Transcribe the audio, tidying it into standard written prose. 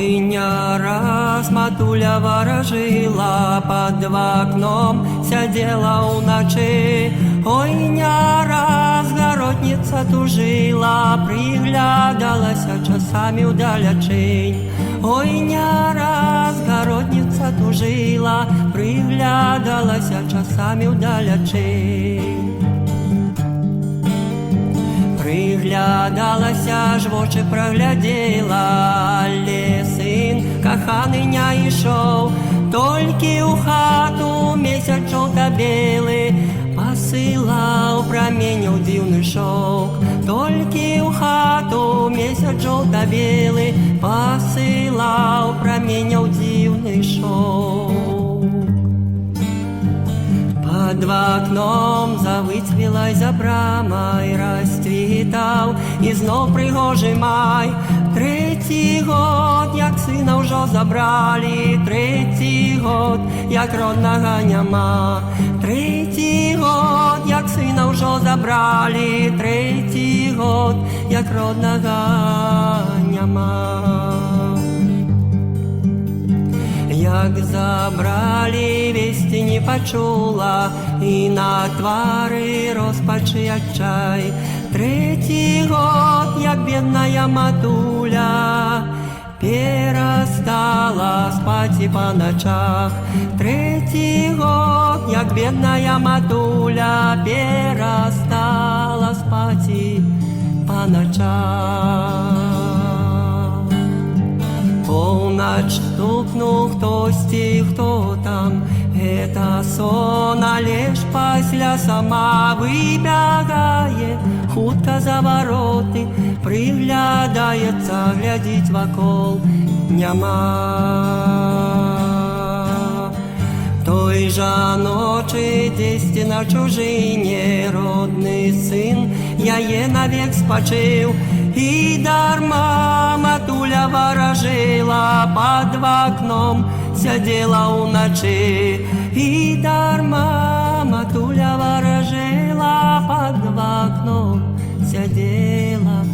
Ой, не раз матуля ворожила, под окном сидела у ночи. Ой, не раз городница тужила, приглядалась часами удалячень. Ой, не раз городница тужила, приглядалась часами удалячень. Приглядалася ж в очі прогляділа, але син коханий не йшов, тільки у хату місяць жовто-білий посилав промінів дивний шовк. Тільки у хату місяць жовто-білий посилав промінів дивний шовк. Под окном завицвіла й за брамой розцвітав, і знов пригожий май. Третій год, як сина вже забрали, третій год, як родного нема. Третій год, як сина вже забрали, третій год, як родного нема. Як забрали, вісті не почула, і на твари розпачі як чай. Третій год, як бідная матуля, перестала спати по ночах. Третій год, як бідная матуля, перестала спати по ночах. Полночь стукнул хтось, и кто там? Это сон, а лишь пасля сама выбегает, хутко за вороты, приглядається, глядить вокол, нема. Той же ночи, десять на чужині, родний син, яє навек спочив, і дарма матуля ворожила, под окном сидела у ночи. І дарма матуля ворожила, под окном сидела